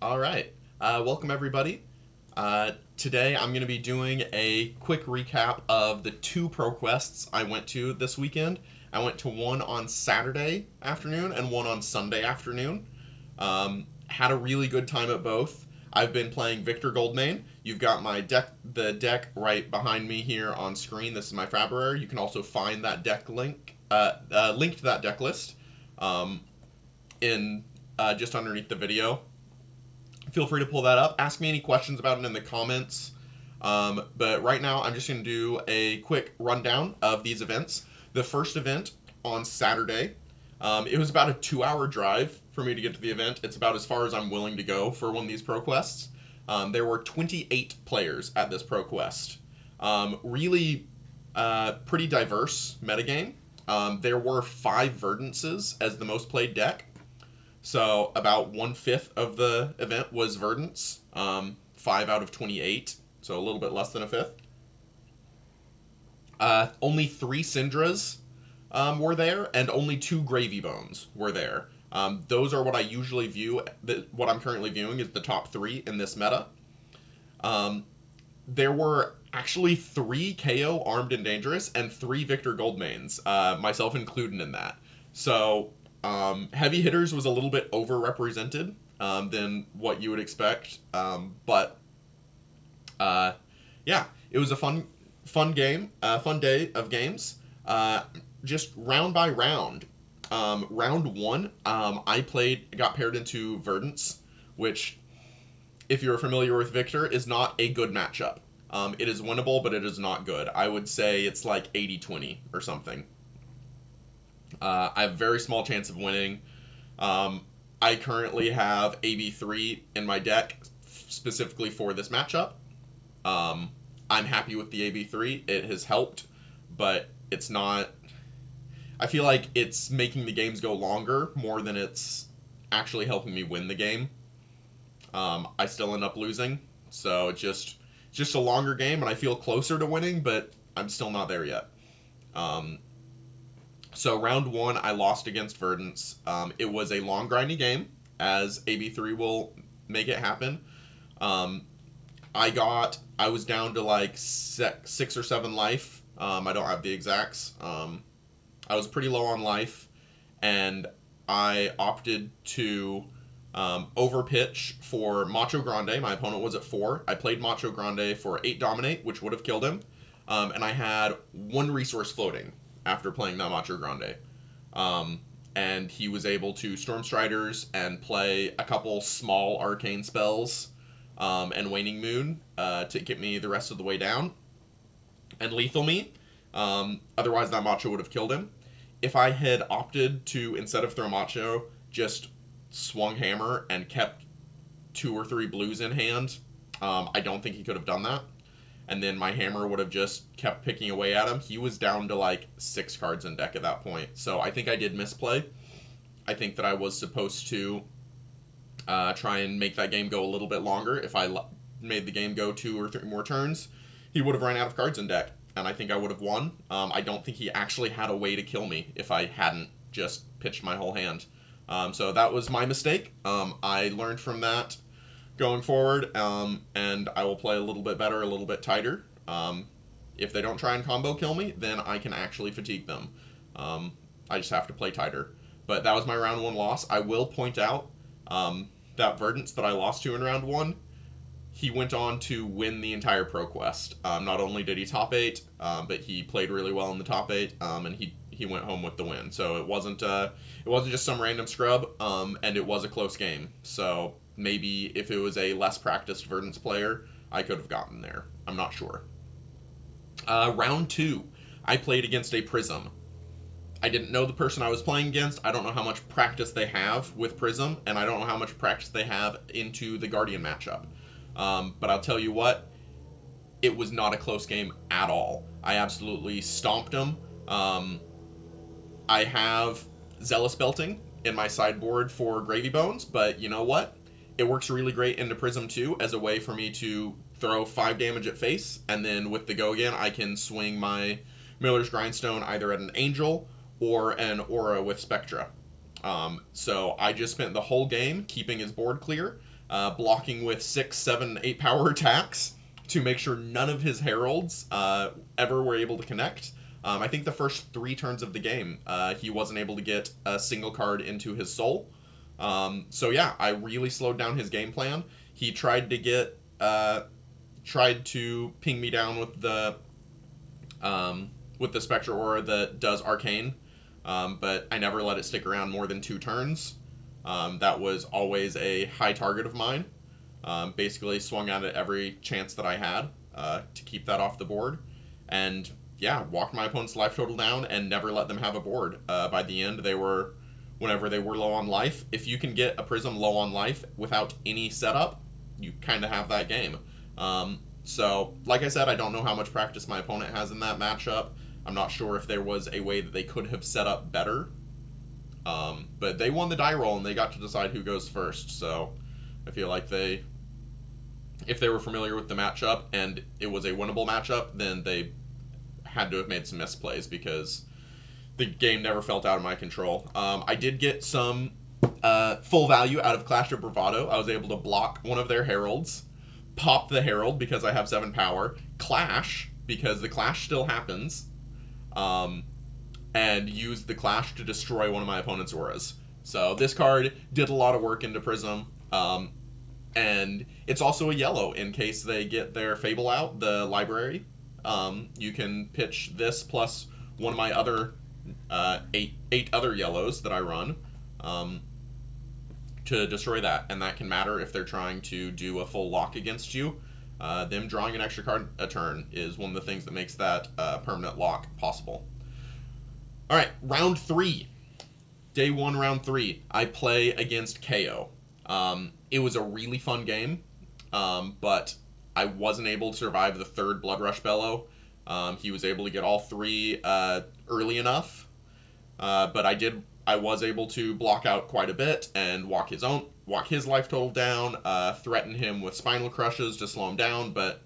All right. Welcome, everybody. Today I'm going to be doing a quick recap of the two ProQuests I went to this weekend. I went to one on Saturday afternoon and one on Sunday afternoon. Had a really good time at both. I've been playing Victor Goldmane. You've got the deck right behind me here on screen. This is my Fabrary. You can also find that deck link to that deck list um, in just underneath the video. Feel free to pull that up. Ask me any questions about it in the comments. But right now, I'm just going to do a quick rundown of these events. The first event on Saturday, it was about a 2-hour drive for me to get to the event. It's about as far as I'm willing to go for one of these ProQuests. There were 28 players at this ProQuest. Really pretty diverse metagame. There were 5 Verdances as the most played deck. So about 1/5 of the event was Verdance, 5 out of 28, so a little bit less than a fifth. Only 3 Syndras were there, and only 2 Gravy Bones were there. Those are what I usually view. What I'm currently viewing is the top 3 in this meta. There were actually 3 KO Armed and Dangerous and 3 Victor Goldmanes, myself included in that. So heavy hitters was a little bit overrepresented than what you would expect, but yeah, it was a fun game, fun day of games. Just round by round. Round 1, got paired into Verdance, which, if you're familiar with Victor, is not a good matchup. It is winnable, but it is not good. I would say it's like 80-20 or something. I have a very small chance of winning. I currently have AB3 in my deck specifically for this matchup. I'm happy with the AB3. It has helped, but it's not. I feel like it's making the games go longer more than it's actually helping me win the game. I still end up losing, so it's just a longer game, and I feel closer to winning, but I'm still not there yet. So round 1, I lost against Verdance. It was a long, grindy game, as AB3 will make it happen. I was down to like 6 or 7 life. I don't have the exacts. I was pretty low on life, and I opted to overpitch for Macho Grande. My opponent was at 4. I played Macho Grande for 8 Dominate, which would have killed him. And I had 1 resource floating after playing that Macho Grande. And he was able to Storm Striders and play a couple small arcane spells and Waning Moon to get me the rest of the way down and lethal me. Otherwise, that Macho would have killed him. If I had opted to, instead of throw Macho, just swung Hammer and kept 2 or 3 blues in hand, I don't think he could have done that. And then my Hammer would have just kept picking away at him. He was down to like 6 cards in deck at that point. So I think I did misplay. I think that I was supposed to try and make that game go a little bit longer. If I made the game go 2 or 3 more turns, he would have run out of cards in deck, and I think I would have won. I don't think he actually had a way to kill me if I hadn't just pitched my whole hand. So that was my mistake. I learned from that going forward, and I will play a little bit better, a little bit tighter. If they don't try and combo kill me, then I can actually fatigue them. I just have to play tighter. But that was my round 1 loss. I will point out that Verdance that I lost to in round 1, he went on to win the entire ProQuest. Not only did he top 8, but he played really well in the top 8, and he went home with the win. So it wasn't just some random scrub, and it was a close game. So maybe if it was a less practiced Verdance player, I could have gotten there. I'm not sure. Round 2, I played against a Prism. I didn't know the person I was playing against. I don't know how much practice they have with Prism, and I don't know how much practice they have into the Guardian matchup. But I'll tell you what, it was not a close game at all. I absolutely stomped him. I have Zealous Belting in my sideboard for Gravy Bones, but you know what? It works really great into Prism 2 as a way for me to throw 5 damage at face, and then with the go again, I can swing my Miller's Grindstone either at an Angel or an Aura with Spectra. So I just spent the whole game keeping his board clear. blocking with 6, 7, 8 power attacks to make sure none of his heralds ever were able to connect. I think the first 3 turns of the game, he wasn't able to get a single card into his soul. So yeah, I really slowed down his game plan. He tried to ping me down with the Spectre Aura that does Arcane, but I never let it stick around more than 2 turns. That was always a high target of mine. Basically swung at it every chance that I had to keep that off the board. And yeah, walked my opponent's life total down and never let them have a board. By the end, whenever they were low on life, if you can get a Prism low on life without any setup, you kind of have that game. So, like I said, I don't know how much practice my opponent has in that matchup. I'm not sure if there was a way that they could have set up better. But they won the die roll and they got to decide who goes first. So I feel like if they were familiar with the matchup and it was a winnable matchup, then they had to have made some misplays because the game never felt out of my control. I did get some full value out of Clash of Bravado. I was able to block one of their heralds, pop the herald because I have 7 power, clash because the clash still happens, and use the clash to destroy one of my opponent's auras. So this card did a lot of work into Prism, and it's also a yellow in case they get their Fable out, the library. You can pitch this plus one of my other 8 other yellows that I run to destroy that, and that can matter if they're trying to do a full lock against you. Them drawing an extra card a turn is one of the things that makes that permanent lock possible. All right, round 3. Day 1, round 3. I play against KO. It was a really fun game, but I wasn't able to survive the 3rd Blood Rush Bellow. He was able to get all 3 early enough, but I was able to block out quite a bit and walk his life total down, threaten him with Spinal Crushes to slow him down, but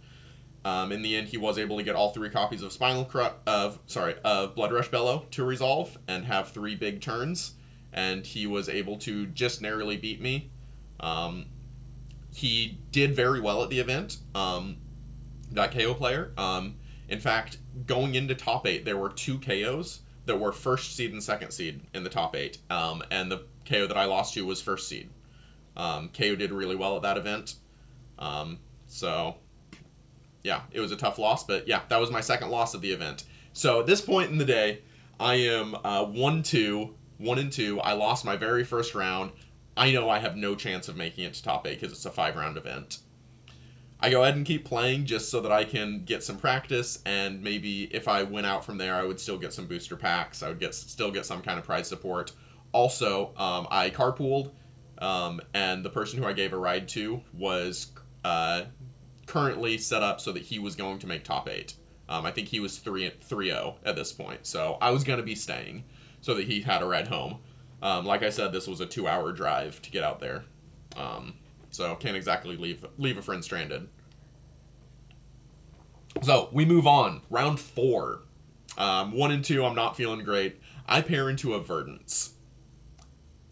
in the end, he was able to get all 3 copies of Blood Rush Bellow to resolve and have 3 big turns, and he was able to just narrowly beat me. He did very well at the event, that KO player. In fact, going into top 8, there were 2 KOs that were 1st seed and 2nd seed in the top 8, and the KO that I lost to was 1st seed. KO did really well at that event, so yeah, it was a tough loss, but yeah, that was my 2nd loss of the event. So at this point in the day, I am 1-2. I lost my very first round. I know I have no chance of making it to top 8 because it's a 5-round event. I go ahead and keep playing just so that I can get some practice, and maybe if I went out from there, I would still get some booster packs. I would still get some kind of prize support. Also, I carpooled, and the person who I gave a ride to was currently set up so that he was going to make top 8. I think he was 3-0 at this point, so I was going to be staying so that he had a ride home. Like I said, this was a 2-hour drive to get out there, so can't exactly leave a friend stranded. So we move on. Round 4. 1 and 2, I'm not feeling great. I pair into a Verdance,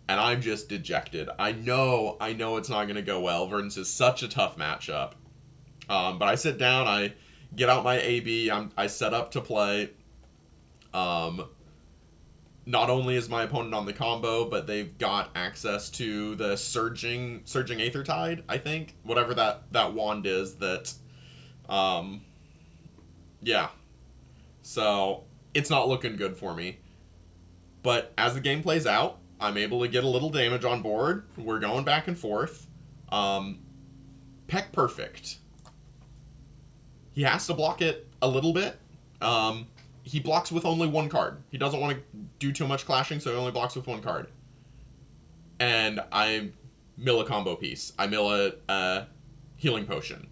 and I'm just dejected. I know it's not going to go well. Verdance is such a tough matchup. But I sit down, I get out my AB, I set up to play. Not only is my opponent on the combo, but they've got access to the Surging Aethertide, I think. Whatever that wand is that... yeah. So, it's not looking good for me. But as the game plays out, I'm able to get a little damage on board. We're going back and forth. Peck Perfect. He has to block it a little bit. He blocks with only 1 card. He doesn't want to do too much clashing, so he only blocks with 1 card. And I mill a combo piece. I mill a healing potion.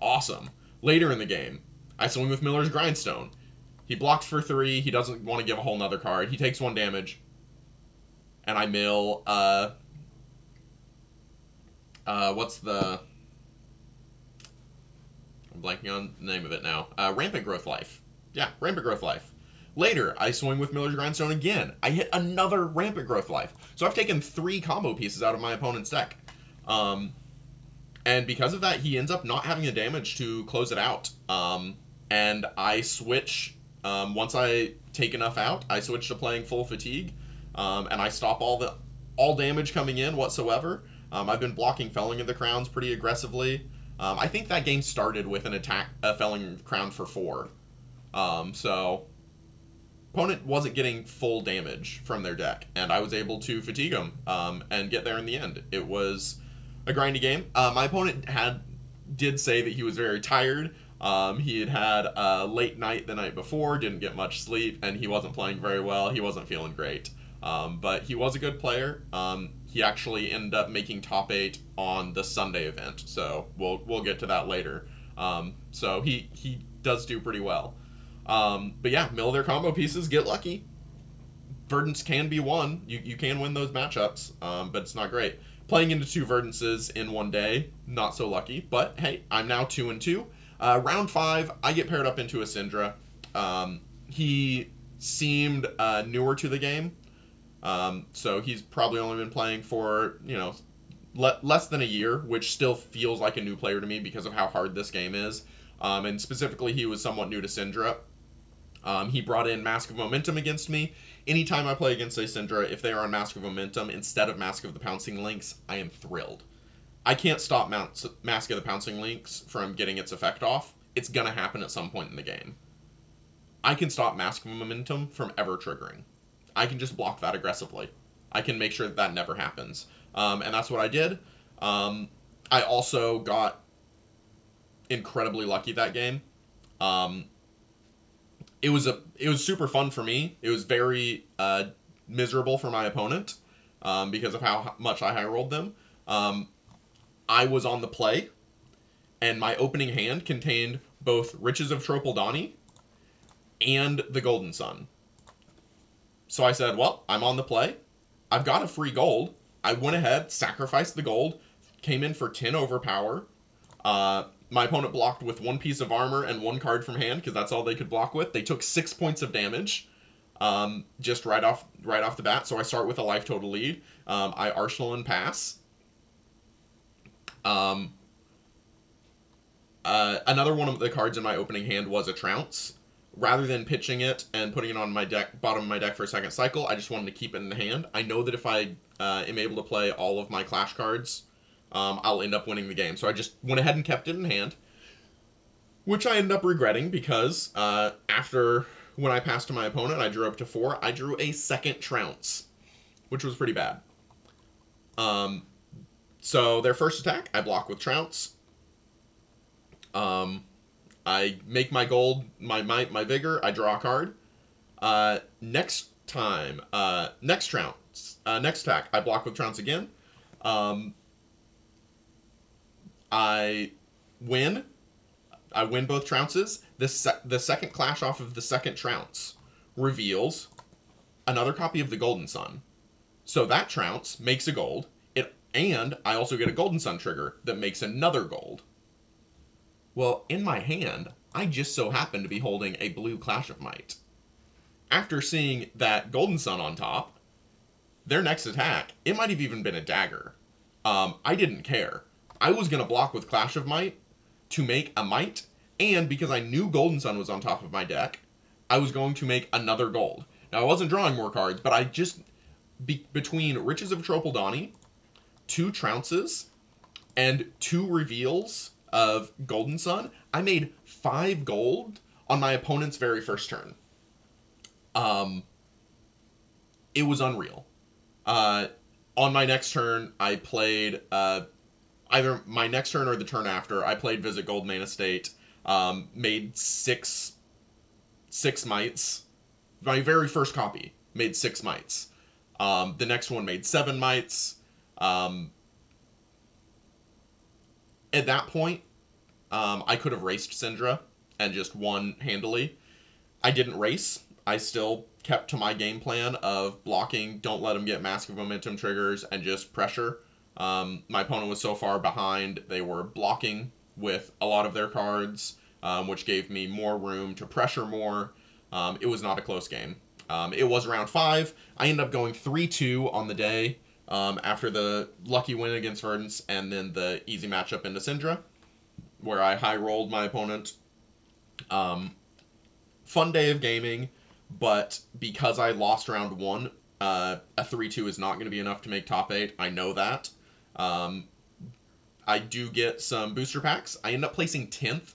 Awesome. Later in the game, I swing with Miller's Grindstone. He blocks for 3. He doesn't want to give a whole nother card. He takes 1 damage. And I mill, what's the... I'm blanking on the name of it now. Rampant Growth Life. Yeah, Rampant Growth Life. Later, I swing with Miller's Grindstone again. I hit another Rampant Growth Life. So I've taken 3 combo pieces out of my opponent's deck. And because of that, he ends up not having the damage to close it out. And I switch, once I take enough out, I switch to playing full fatigue, and I stop all damage coming in whatsoever. I've been blocking Felling of the Crowns pretty aggressively. I think that game started with a Felling of the Crown for 4. So opponent wasn't getting full damage from their deck, and I was able to fatigue them, and get there in the end. It was a grindy game. My opponent did say that he was very tired. He had a late night the night before, didn't get much sleep, and he wasn't playing very well. He wasn't feeling great. But he was a good player. He actually ended up making top 8 on the Sunday event, so we'll get to that later. So he does do pretty well. But yeah, mill their combo pieces, get lucky. Verdance can be won. You can win those matchups, but it's not great. Playing into 2 Verdances in one day, not so lucky. But hey, I'm now 2-2. Round 5, I get paired up into a Syndra. He seemed newer to the game, so he's probably only been playing for, less than a year, which still feels like a new player to me because of how hard this game is. And specifically, he was somewhat new to Syndra. He brought in Mask of Momentum against me. Anytime I play against a Syndra, if they are on Mask of Momentum instead of Mask of the Pouncing Lynx, I am thrilled. I can't stop Mask of the Pouncing Lynx from getting its effect off. It's going to happen at some point in the game. I can stop Mask of Momentum from ever triggering. I can just block that aggressively. I can make sure that never happens. And that's what I did. I also got incredibly lucky that game. It was super fun for me. It was very miserable for my opponent, because of how much I high rolled them. I was on the play, and my opening hand contained both Riches of Tropeldani and the Golden Sun. So I said, well, I'm on the play. I've got a free gold. I went ahead, sacrificed the gold, came in for 10 overpower. My opponent blocked with 1 piece of armor and 1 card from hand, because that's all they could block with. They took 6 points of damage, just right off the bat. So I start with a life total lead. I Arsenal and pass. Another one of the cards in my opening hand was a Trounce. Rather than pitching it and putting it on my bottom of my deck for a second cycle, I just wanted to keep it in the hand. I know that if I am able to play all of my Clash cards, I'll end up winning the game. So I just went ahead and kept it in hand, which I ended up regretting because after when I passed to my opponent, I drew up to 4. I drew a second Trounce, which was pretty bad. So their first attack, I block with Trounce. I make my gold, my might, my vigor. I draw a card. Next Trounce. Next attack, I block with Trounce again. I win. I win both Trounces. The second Clash off of the second Trounce reveals another copy of the Golden Sun. So that Trounce makes a gold. And I also get a Golden Sun trigger that makes another gold. Well, in my hand, I just so happen to be holding a blue Clash of Might. After seeing that Golden Sun on top, their next attack, it might have even been a dagger. I didn't care. I was going to block with Clash of Might to make a Might, and because I knew Golden Sun was on top of my deck, I was going to make another gold. Now, I wasn't drawing more cards, but I just, between Riches of Tropeldani, 2 Trounces, and 2 reveals of Golden Sun, I made 5 gold on my opponent's very first turn. It was unreal. On my next turn, I played, either my next turn or the turn after, I played Visit Goldmane Estate, made 6 mites. My very first copy made 6 mites. The next one made 7 mites. At that point, I could have raced Syndra and just won handily. I didn't race. I still kept to my game plan of blocking, don't let them get Mask of Momentum triggers, and just pressure. My opponent was so far behind, they were blocking with a lot of their cards, which gave me more room to pressure more. It was not a close game. It was round 5. I ended up going 3-2 on the day. after the lucky win against Verdance, and then the easy matchup into Syndra, where I high rolled my opponent. Um, Fun day of gaming, but because I lost round one, a 3-2 is not going to be enough to make top 8. I know that. Um, I do get some booster packs. I end up placing 10th,